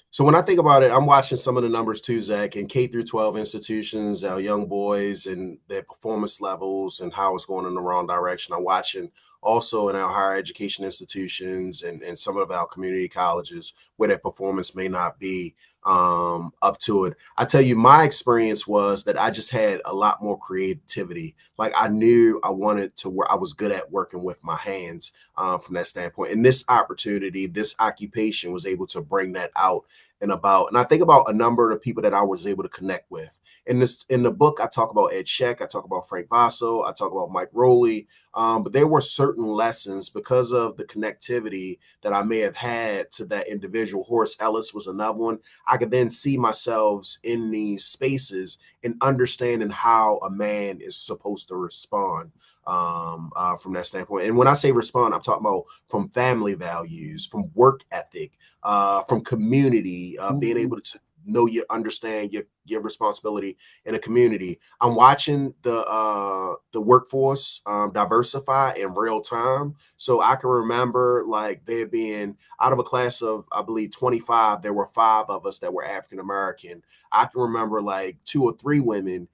Speaker 2: So when I think about it, I'm watching some of the numbers too, Zach, in K through 12 institutions, our young boys and their performance levels and how it's going in the wrong direction. I'm watching also in our higher education institutions and some of our community colleges where their performance may not be up to it. I tell you, my experience was that I just had a lot more creativity. Like I knew I wanted to work, I was good at working with my hands from that standpoint. And this opportunity, this occupation was able to bring that out and about. And I think about a number of people that I was able to connect with. In the book, I talk about Ed Sheck, I talk about Frank Basso, I talk about Mike Rowley. But there were certain lessons because of the connectivity that I may have had to that individual. Horace Ellis was another one. I could then see myself in these spaces and understanding how a man is supposed to respond from that standpoint. And when I say respond, I'm talking about from family values, from work ethic, from community, being
Speaker 1: Mhm.
Speaker 2: able to know you understand give responsibility in a community. I'm watching the workforce diversify in real time. So I can remember like there being out of a class of I believe 25, there were 5 of us that were African American. I can remember like 2 or 3 women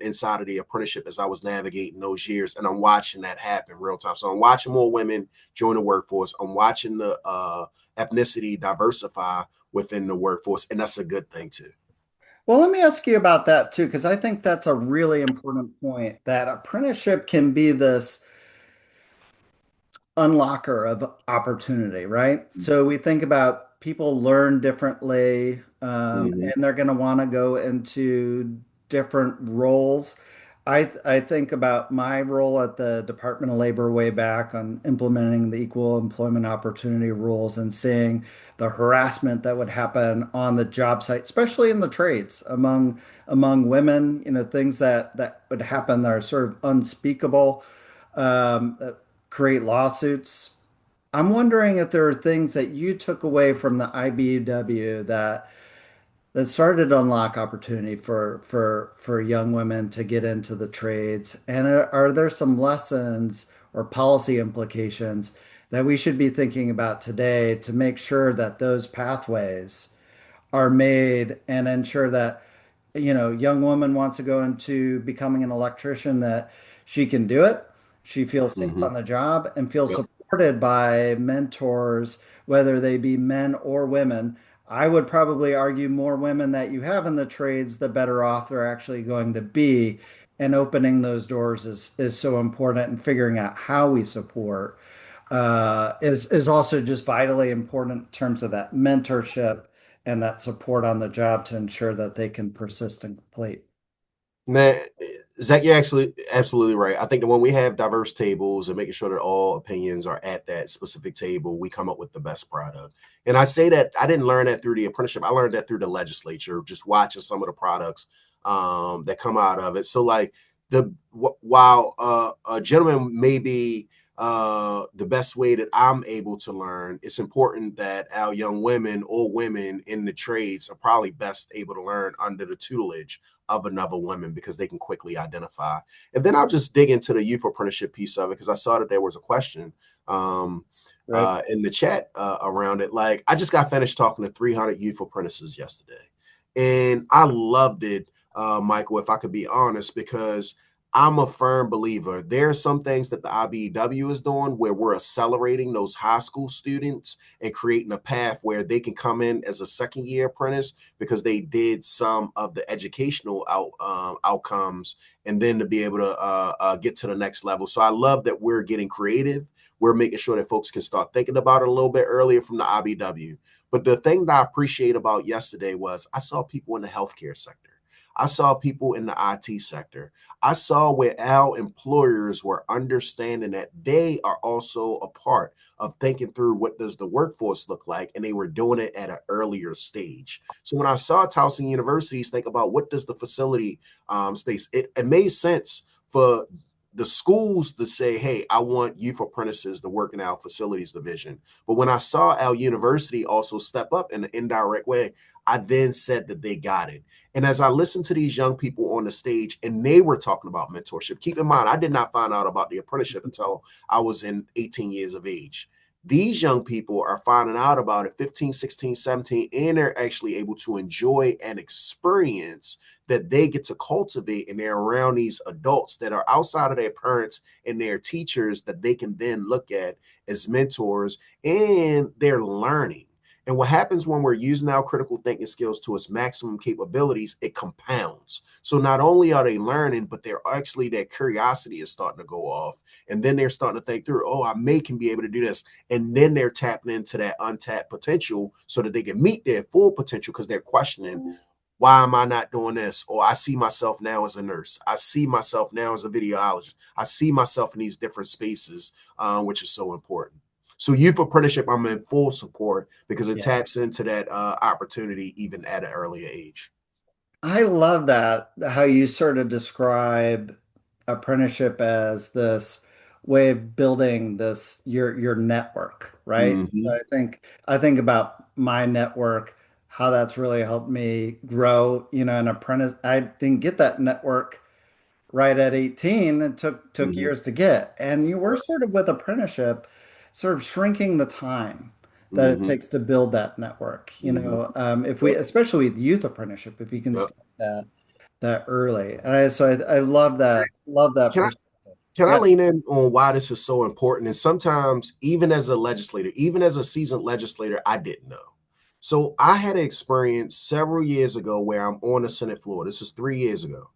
Speaker 2: inside of the apprenticeship as I was navigating those years, and I'm watching that happen real time. So I'm watching more women join the workforce. I'm watching the ethnicity diversify within the workforce, and that's a good thing too.
Speaker 1: Well, let me ask you about that too, because I think that's a really important point that apprenticeship can be this unlocker of opportunity, right? So we think about people learn differently,
Speaker 2: Mm-hmm.
Speaker 1: and they're going to want to go into different roles. I think about my role at the Department of Labor way back on implementing the equal employment opportunity rules and seeing the harassment that would happen on the job site, especially in the trades among women, things that would happen that are sort of unspeakable. That create lawsuits. I'm wondering if there are things that you took away from the IBW that started to unlock opportunity for young women to get into the trades. And are there some lessons or policy implications that we should be thinking about today to make sure that those pathways are made and ensure that young woman wants to go into becoming an electrician, that she can do it. She feels safe
Speaker 2: Mm-hmm.
Speaker 1: on the job and feels
Speaker 2: Yep.
Speaker 1: supported by mentors, whether they be men or women. I would probably argue more women that you have in the trades, the better off they're actually going to be. And opening those doors is so important, and figuring out how we support is also just vitally important in terms of that mentorship and that support on the job to ensure that they can persist and complete.
Speaker 2: Man, Zach, you're actually absolutely right. I think that when we have diverse tables and making sure that all opinions are at that specific table, we come up with the best product. And I say that I didn't learn that through the apprenticeship. I learned that through the legislature, just watching some of the products that come out of it. So, like while a gentleman may be the best way that I'm able to learn, it's important that our young women or women in the trades are probably best able to learn under the tutelage of another woman because they can quickly identify. And then I'll just dig into the youth apprenticeship piece of it because I saw that there was a question
Speaker 1: Right.
Speaker 2: in the chat around it. Like, I just got finished talking to 300 youth apprentices yesterday, and I loved it, Michael, if I could be honest, because I'm a firm believer. There are some things that the IBEW is doing where we're accelerating those high school students and creating a path where they can come in as a second year apprentice because they did some of the educational outcomes, and then to be able to get to the next level. So I love that we're getting creative. We're making sure that folks can start thinking about it a little bit earlier from the IBW. But the thing that I appreciate about yesterday was I saw people in the healthcare sector. I saw people in the IT sector. I saw where our employers were understanding that they are also a part of thinking through what does the workforce look like, and they were doing it at an earlier stage. So when I saw Towson universities think about what does the facility space, it made sense for the schools to say, hey, I want youth apprentices to work in our facilities division. But when I saw our university also step up in an indirect way, I then said that they got it. And as I listened to these young people on the stage and they were talking about mentorship, keep in mind, I did not find out about the apprenticeship until I was in 18 years of age. These young people are finding out about it 15, 16, 17, and they're actually able to enjoy and experience that they get to cultivate, and they're around these adults that are outside of their parents and their teachers that they can then look at as mentors, and they're learning. And what happens when we're using our critical thinking skills to its maximum capabilities, it compounds. So not only are they learning, but they're actually, their curiosity is starting to go off. And then they're starting to think through, oh, I may can be able to do this. And then they're tapping into that untapped potential so that they can meet their full potential because they're questioning, why am I not doing this? Or I see myself now as a nurse. I see myself now as a videologist. I see myself in these different spaces, which is so important. So youth apprenticeship, I'm in full support because it
Speaker 1: Yeah.
Speaker 2: taps into that opportunity even at an earlier age.
Speaker 1: I love that, how you sort of describe apprenticeship as this way of building this your network, right? So
Speaker 2: Mm-hmm.
Speaker 1: I think about my network. how that's really helped me grow, an apprentice. I didn't get that network right at 18. It took
Speaker 2: Hmm.
Speaker 1: years to get. And you were sort of with apprenticeship, sort of shrinking the time that it
Speaker 2: Hmm.
Speaker 1: takes to build that network.
Speaker 2: Hmm.
Speaker 1: If we,
Speaker 2: Yep.
Speaker 1: especially with youth apprenticeship, if you can
Speaker 2: Yep.
Speaker 1: start that early. And I love that
Speaker 2: Can I
Speaker 1: perspective.
Speaker 2: can I
Speaker 1: Yeah.
Speaker 2: lean in on why this is so important? And sometimes, even as a legislator, even as a seasoned legislator, I didn't know. So I had an experience several years ago where I'm on the Senate floor. This is 3 years ago.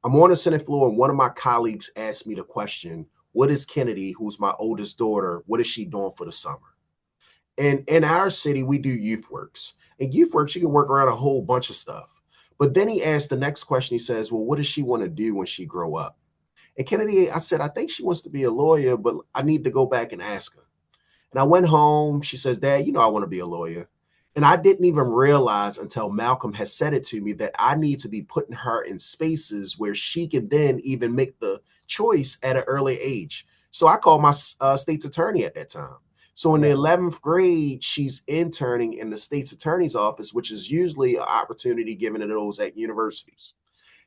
Speaker 2: I'm on the Senate floor, and one of my colleagues asked me the question, "What is Kennedy, who's my oldest daughter, what is she doing for the summer?" And in our city, we do youth works. And youth works, you can work around a whole bunch of stuff. But then he asked the next question. He says, "Well, what does she want to do when she grow up?" And Kennedy, I said, "I think she wants to be a lawyer, but I need to go back and ask her." And I went home. She says, "Dad, I want to be a lawyer." And I didn't even realize until Malcolm has said it to me that I need to be putting her in spaces where she can then even make the choice at an early age. So I called my state's attorney at that time. So in the
Speaker 1: Yeah.
Speaker 2: 11th grade, she's interning in the state's attorney's office, which is usually an opportunity given to those at universities.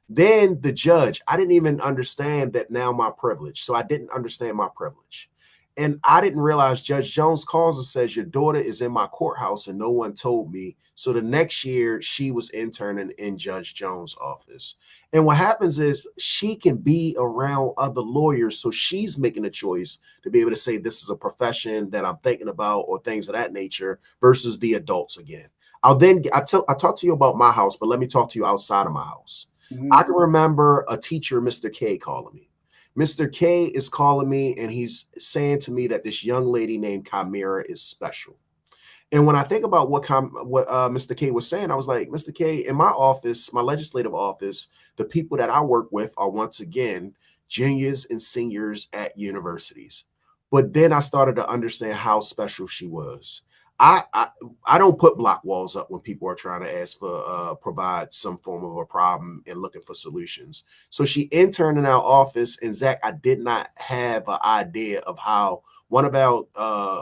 Speaker 2: Then the judge, I didn't even understand that now my privilege. So I didn't understand my privilege. And I didn't realize Judge Jones calls and says, "Your daughter is in my courthouse and no one told me." So the next year, she was interning in Judge Jones' office. And what happens is she can be around other lawyers. So she's making a choice to be able to say, "This is a profession that I'm thinking about," or things of that nature, versus the adults again. I talked to you about my house, but let me talk to you outside of my house. I
Speaker 1: Mhm.
Speaker 2: can remember a teacher, Mr. K, calling me. Mr. K is calling me and he's saying to me that this young lady named Chimera is special. And when I think about what Mr. K was saying, I was like, "Mr. K, in my office, my legislative office, the people that I work with are once again juniors and seniors at universities." But then I started to understand how special she was. I, I I don't put block walls up when people are trying to ask for provide some form of a problem and looking for solutions. So she interned in our office, and Zach, I did not have an idea of how one of our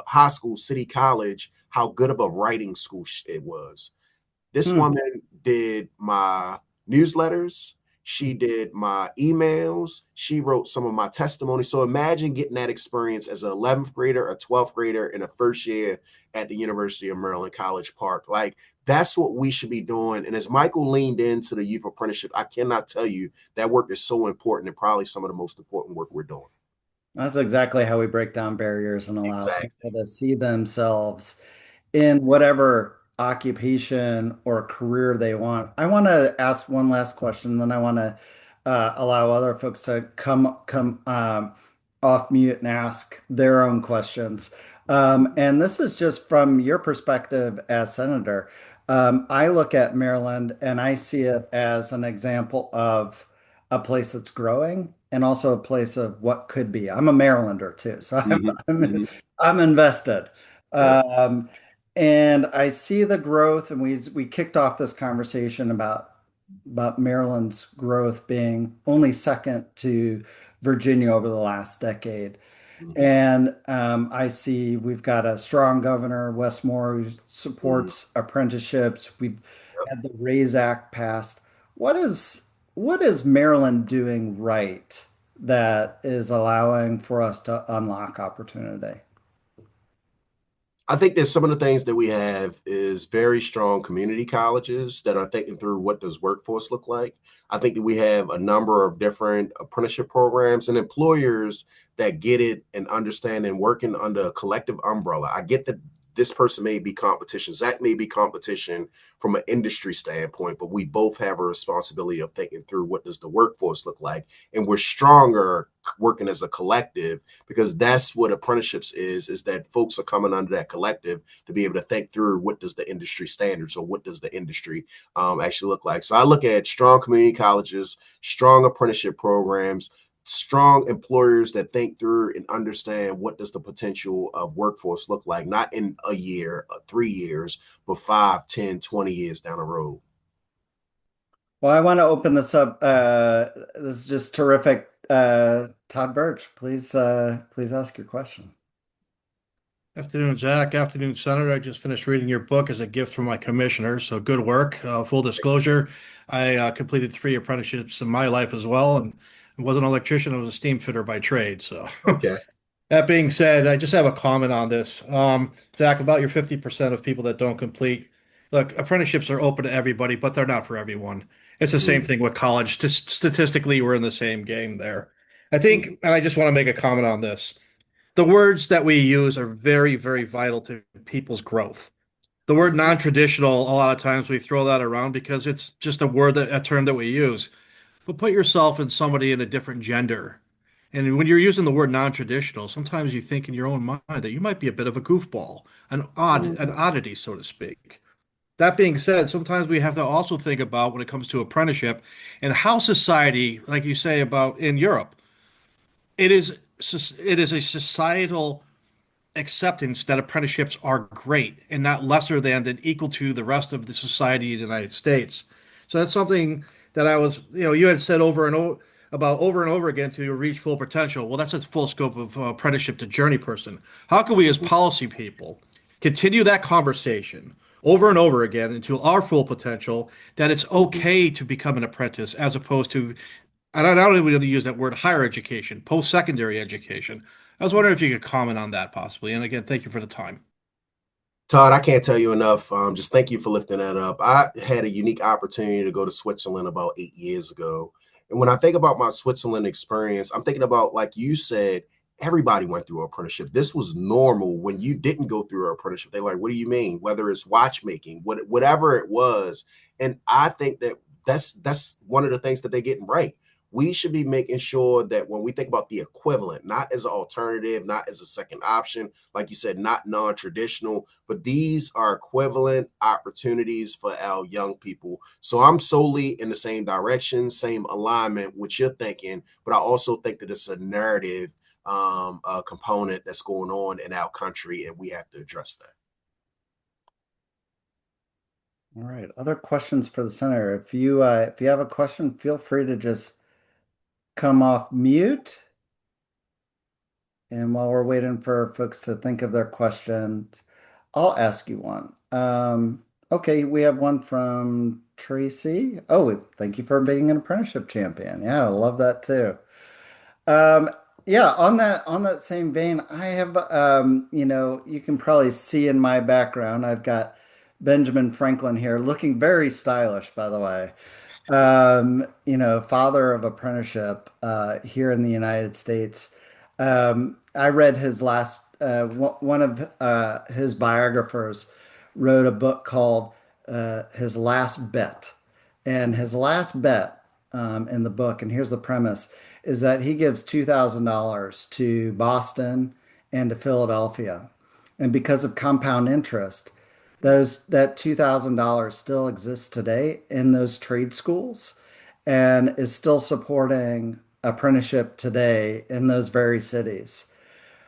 Speaker 2: high school, City College, how good of a writing school it was. This
Speaker 1: Hmm.
Speaker 2: woman did my newsletters. She did my emails. She wrote some of my testimony. So imagine getting that experience as an 11th grader, a 12th grader in a first year at the University of Maryland, College Park. Like, that's what we should be doing. And as Michael leaned into the youth apprenticeship, I cannot tell you that work is so important and probably some of the most important work we're doing.
Speaker 1: That's exactly how we break down barriers and allow people
Speaker 2: Exactly.
Speaker 1: to see themselves in whatever occupation or career they want. I want to ask one last question, then I want to allow other folks to come off mute and ask their own questions. And this is just from your perspective as senator. I look at Maryland and I see it as an example of a place that's growing and also a place of what could be. I'm a Marylander too, so
Speaker 2: Mm-hmm. Mm-hmm.
Speaker 1: I'm invested.
Speaker 2: Yep.
Speaker 1: Um, and I see the growth, and we kicked off this conversation about Maryland's growth being only second to Virginia over the last decade.
Speaker 2: Mm-hmm.
Speaker 1: And I see we've got a strong governor, Wes Moore, who
Speaker 2: Mm-hmm.
Speaker 1: supports apprenticeships. We've
Speaker 2: Yep.
Speaker 1: had the RAISE Act passed. What is what is Maryland doing right that is allowing for us to unlock opportunity?
Speaker 2: I think that some of the things that we have is very strong community colleges that are thinking through what does workforce look like. I think that we have a number of different apprenticeship programs and employers that get it and understand and working under a collective umbrella. I get that this person may be competition, Zach may be competition from an industry standpoint, but we both have a responsibility of thinking through what does the workforce look like, and we're stronger working as a collective, because that's what apprenticeships is that folks are coming under that collective to be able to think through what does the industry standards or what does the industry actually look like. So I look at strong community colleges, strong apprenticeship programs, strong employers that think through and understand what does the potential of workforce look like, not in a year, 3 years, but 5, 10, 20 years down the road.
Speaker 1: Well, I want to open this up. This is just terrific. Todd Birch, please ask your question.
Speaker 3: Afternoon, Zach. Afternoon, Senator. I just finished reading your book as a gift from my commissioner, so good work. Full disclosure, I completed 3 apprenticeships in my life as well, and I wasn't an electrician, I was a steam fitter by trade. So,
Speaker 2: Okay.
Speaker 3: that being said, I just have a comment on this. Zach, about your 50% of people that don't complete. Look, apprenticeships are open to everybody, but they're not for everyone. It's the same
Speaker 2: Mm,
Speaker 3: thing with college. Statistically, we're in the same game there. I
Speaker 2: mm,
Speaker 3: think, and I just want to make a comment on this. The words that we use are very, very vital to people's growth. The word
Speaker 2: mhm,
Speaker 3: non-traditional, a lot of times we throw that around because it's just a term that we use. But put yourself in somebody in a different gender. And when you're using the word non-traditional, sometimes you think in your own mind that you might be a bit of a goofball, an
Speaker 2: mm,
Speaker 3: oddity, so to speak. That being said, sometimes we have to also think about when it comes to apprenticeship and how society, like you say about in Europe, it is it is a societal acceptance that apprenticeships are great and not lesser than equal to the rest of the society in the United States. So that's something that you had said over and over again to reach full potential. Well, that's a full scope of apprenticeship to journey person. How can we as
Speaker 2: mhm,
Speaker 3: policy people continue that conversation over and over again into our full potential that it's
Speaker 2: mhm.
Speaker 3: okay to become an apprentice as opposed to and I don't even want to use that word higher education, post-secondary education. I was wondering if you could comment on that possibly. And again, thank you for the time.
Speaker 2: Todd, I can't tell you enough. Just thank you for lifting that up. I had a unique opportunity to go to Switzerland about 8 years ago. And when I think about my Switzerland experience, I'm thinking about, like you said, everybody went through an apprenticeship. This was normal. When you didn't go through an apprenticeship, they're like, what do you mean? Whether it's watchmaking, whatever it was. And I think that that's one of the things that they're getting right. We should be making sure that when we think about the equivalent, not as an alternative, not as a second option, like you said, not non-traditional, but these are equivalent opportunities for our young people. So I'm solely in the same direction, same alignment, what you're thinking, but I also think that it's a narrative component that's going on in our country, and we have to address that.
Speaker 1: All right. Other questions for the center. If you have a question, feel free to just come off mute. And while we're waiting for folks to think of their questions, I'll ask you one. Okay, we have one from Tracy. Oh, thank you for being an apprenticeship champion. Yeah, I love that too. Um, yeah, on that same vein, I have you can probably see in my background, I've got Benjamin Franklin here, looking very stylish, by the way. Father of apprenticeship here in the United States. I read his one of his biographers wrote a book called His Last Bet. And his last bet in the book, and here's the premise, is that he gives $2,000 to Boston and to Philadelphia. And because of compound interest, that $2,000 still exists today in those trade schools and is still supporting apprenticeship today in those very cities.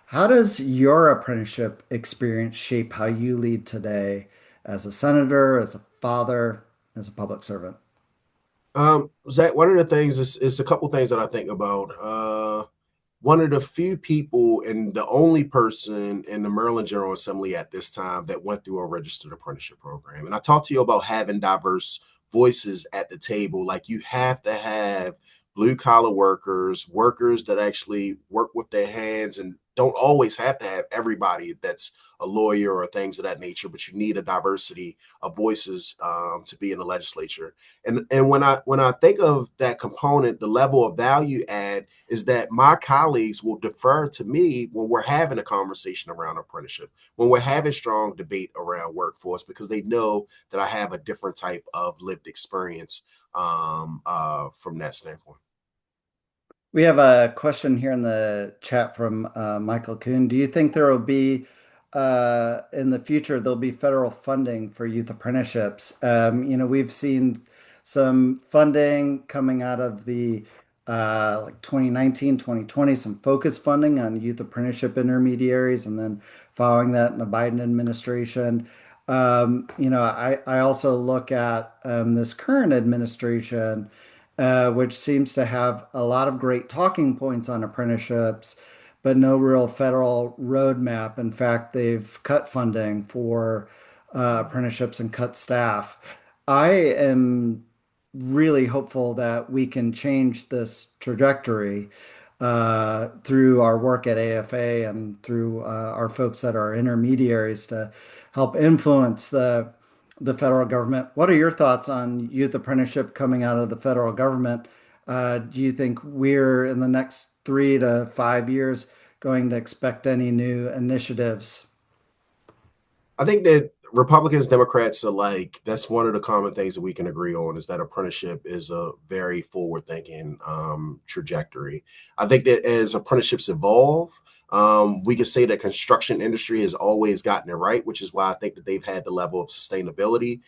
Speaker 1: How does your apprenticeship experience shape how you lead today as a senator, as a father, as a public servant?
Speaker 2: Zach, one of the things is a couple things that I think about. One of the few people and the only person in the Maryland General Assembly at this time that went through a registered apprenticeship program. And I talked to you about having diverse voices at the table. Like, you have to have blue collar workers, workers that actually work with their hands, and don't always have to have everybody that's a lawyer or things of that nature, but you need a diversity of voices to be in the legislature. And when I think of that component, the level of value add is that my colleagues will defer to me when we're having a conversation around apprenticeship, when we're having strong debate around workforce, because they know that I have a different type of lived experience from that standpoint.
Speaker 1: We have a question here in the chat from Michael Kuhn. Do you think there will be in the future there'll be federal funding for youth apprenticeships? We've seen some funding coming out of the like 2019, 2020, some focus funding on youth apprenticeship intermediaries, and then following that in the Biden administration. I also look at this current administration which seems to have a lot of great talking points on apprenticeships, but no real federal roadmap. In fact, they've cut funding for apprenticeships and cut staff. I am really hopeful that we can change this trajectory through our work at AFA and through our folks that are intermediaries to help influence the federal government. What are your thoughts on youth apprenticeship coming out of the federal government? Do you think we're in the next 3 to 5 years going to expect any new initiatives?
Speaker 2: I think that Republicans, Democrats alike, that's one of the common things that we can agree on is that apprenticeship is a very forward thinking trajectory. I think that as apprenticeships evolve, we can say that construction industry has always gotten it right, which is why I think that they've had the level of sustainability.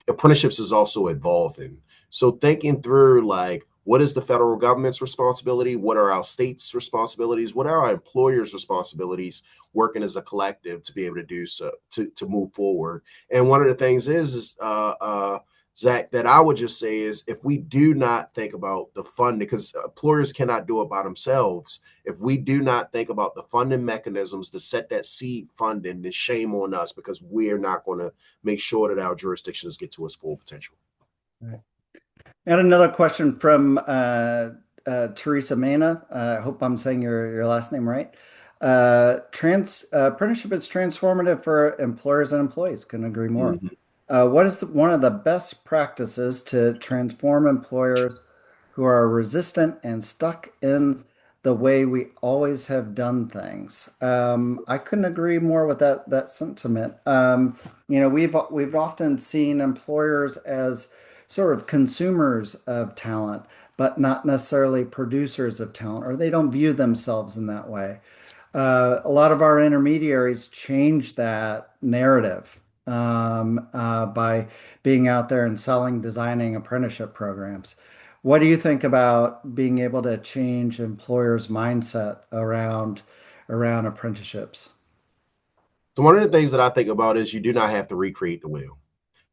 Speaker 2: Apprenticeships is also evolving. So thinking through like, what is the federal government's responsibility? What are our states' responsibilities? What are our employers' responsibilities working as a collective to be able to do so, to move forward? And one of the things is Zach, that I would just say is if we do not think about the funding, because employers cannot do it by themselves, if we do not think about the funding mechanisms to set that seed funding, then shame on us because we're not going to make sure that our jurisdictions get to its full potential.
Speaker 1: Right. And another question from Teresa Mena. I hope I'm saying your last name right. Apprenticeship is transformative for employers and employees. Couldn't agree more.
Speaker 2: Mhm.
Speaker 1: What is one of the best practices to transform employers who are resistant and stuck in the way we always have done things? I couldn't agree more with that sentiment. We've often seen employers as sort of consumers of talent, but not necessarily producers of talent, or they don't view themselves in that way. A lot of our intermediaries change that narrative by being out there and selling, designing apprenticeship programs. What do you think about being able to change employers' mindset around apprenticeships?
Speaker 2: So one of the things that I think about is you do not have to recreate the wheel.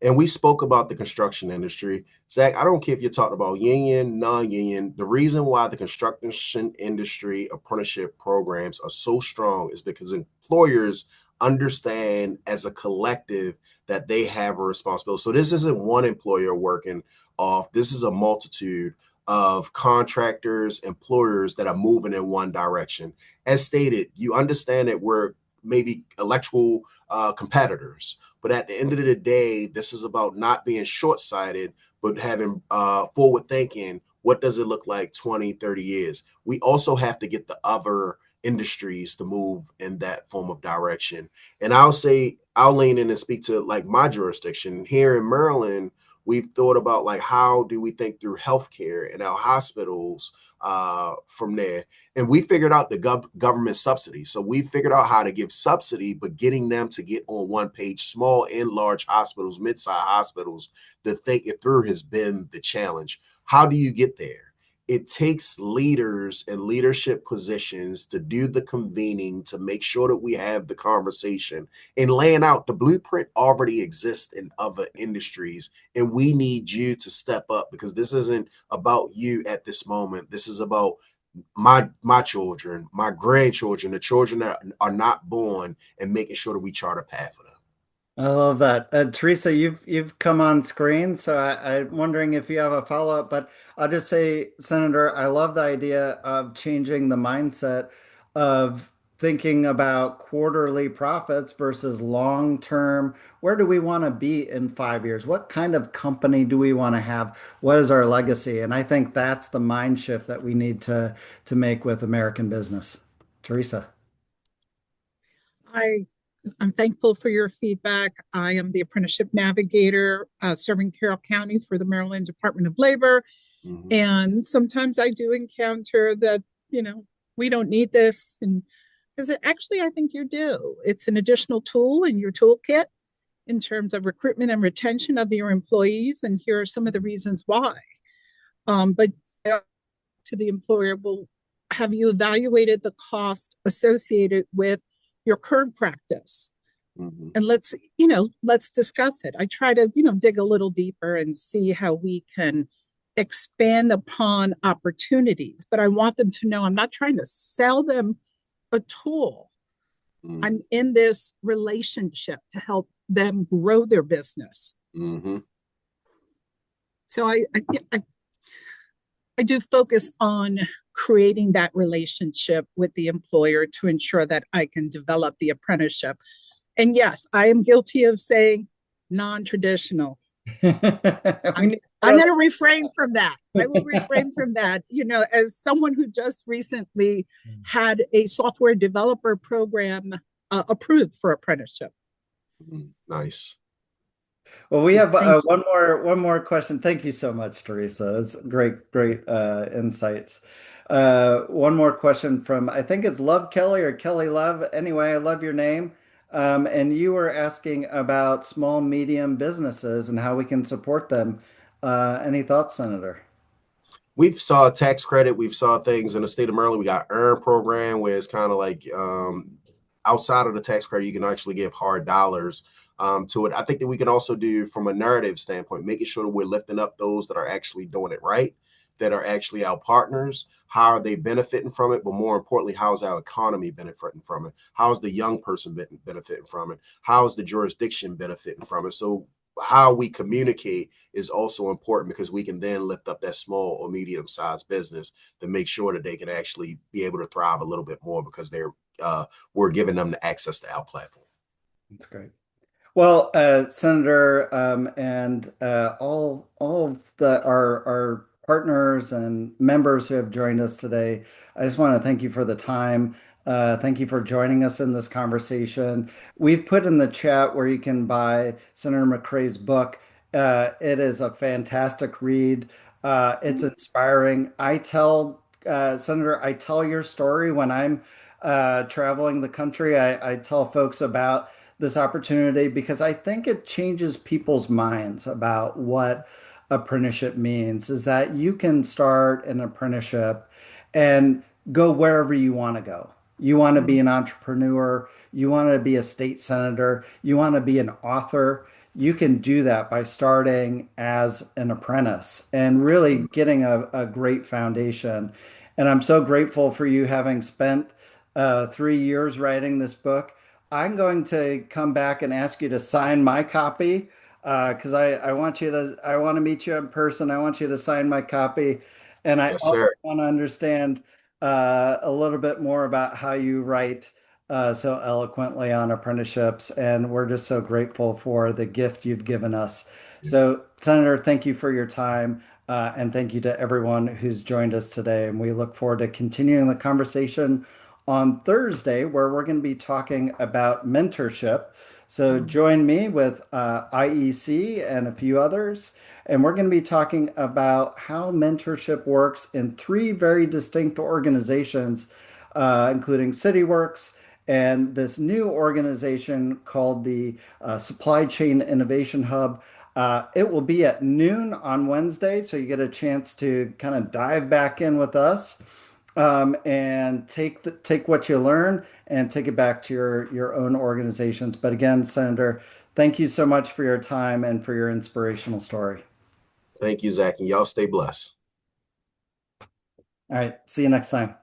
Speaker 2: And we spoke about the construction industry. Zach, I don't care if you're talking about union, non-union. The reason why the construction industry apprenticeship programs are so strong is because employers understand as a collective that they have a responsibility. So this isn't one employer working off. This is a multitude of contractors, employers that are moving in one direction. As stated, you understand that we're maybe electrical competitors. But at the end of the day, this is about not being short-sighted, but having forward thinking. What does it look like 20, 30 years? We also have to get the other industries to move in that form of direction. And I'll lean in and speak to like my jurisdiction here in Maryland. We've thought about like how do we think through healthcare and our hospitals from there. And we figured out the government subsidy. So we figured out how to give subsidy, but getting them to get on one page, small and large hospitals, mid-sized hospitals, to think it through has been the challenge. How do you get there? It takes leaders in leadership positions to do the convening, to make sure that we have the conversation and laying out the blueprint already exists in other industries. And we need you to step up because this isn't about you at this moment. This is about my children, my grandchildren, the children that are not born, and making sure that we chart a path for them.
Speaker 1: I love that. Teresa, you've come on screen, so I'm wondering if you have a follow-up, but I'll just say, Senator, I love the idea of changing the mindset of thinking about quarterly profits versus long-term. Where do we want to be in 5 years? What kind of company do we want to have? What is our legacy? And I think that's the mind shift that we need to make with American business. Teresa.
Speaker 4: I I'm thankful for your feedback. I am the apprenticeship navigator serving Carroll County for the Maryland Department of Labor.
Speaker 2: Mhm.
Speaker 4: And sometimes I do encounter that, we don't need this. And because actually, I think you do. It's an additional tool in your toolkit in terms of recruitment and retention of your employees. And here are some of the reasons why. But to the employer, well, have you evaluated the cost associated with your current practice?
Speaker 2: Mhm.
Speaker 4: And let's discuss it. I try to, dig a little deeper and see how we can expand upon opportunities, but I want them to know I'm not trying to sell them a tool.
Speaker 2: Mm-hmm.
Speaker 4: I'm in this relationship to help them grow their business.
Speaker 2: Mm-hmm.
Speaker 4: So I do focus on creating that relationship with the employer to ensure that I can develop the apprenticeship. And yes, I am guilty of saying non-traditional. I'm going to refrain from that. I will refrain from that. You know, as someone who just recently had a software developer program approved for apprenticeship.
Speaker 2: Nice.
Speaker 1: Well, we have one more question. Thank you so much, Teresa. It's great insights. One more question from, I think it's Love Kelly or Kelly Love. Anyway, I love your name. And you were asking about small, medium businesses and how we can support them. Any thoughts, Senator?
Speaker 2: We've saw a tax credit. We've saw things in the state of Maryland. We got EARN program where it's kind of like outside of the tax credit, you can actually give hard dollars to it. I think that we can also do from a narrative standpoint, making sure that we're lifting up those that are actually doing it right, that are actually our partners. How are they benefiting from it? But more importantly, how is our economy benefiting from it? How is the young person benefiting from it? How is the jurisdiction benefiting from it? So how we communicate is also important because we can then lift up that small or medium-sized business to make sure that they can actually be able to thrive a little bit more because we're giving them the access to our platform.
Speaker 1: That's great. Well, Senator, and all of our partners and members who have joined us today, I just want to thank you for the time. Thank you for joining us in this conversation. We've put in the chat where you can buy Senator McCray's book. It is a fantastic read. It's inspiring. Senator, I tell your story when I'm traveling the country. I tell folks about this opportunity because I think it changes people's minds about what apprenticeship means, is that you can start an apprenticeship and go wherever you want to go. You want to be an entrepreneur, you want to be a state senator, you want to be an author. You can do that by starting as an apprentice and really getting a great foundation. And I'm so grateful for you having spent 3 years writing this book. I'm going to come back and ask you to sign my copy because I want to meet you in person. I want you to sign my copy, and I
Speaker 2: Yes,
Speaker 1: also
Speaker 2: sir.
Speaker 1: want to understand a little bit more about how you write so eloquently on apprenticeships. And we're just so grateful for the gift you've given us. So, Senator, thank you for your time. And thank you to everyone who's joined us today. And we look forward to continuing the conversation on Thursday, where we're going to be talking about mentorship. So join me with IEC and a few others, and we're going to be talking about how mentorship works in three very distinct organizations, including CityWorks and this new organization called the Supply Chain Innovation Hub. It will be at noon on Wednesday, so you get a chance to kind of dive back in with us and take what you learn and take it back to your own organizations. But again, Senator, thank you so much for your time and for your inspirational story.
Speaker 2: Thank you, Zach, and y'all stay blessed.
Speaker 1: All right, see you next time.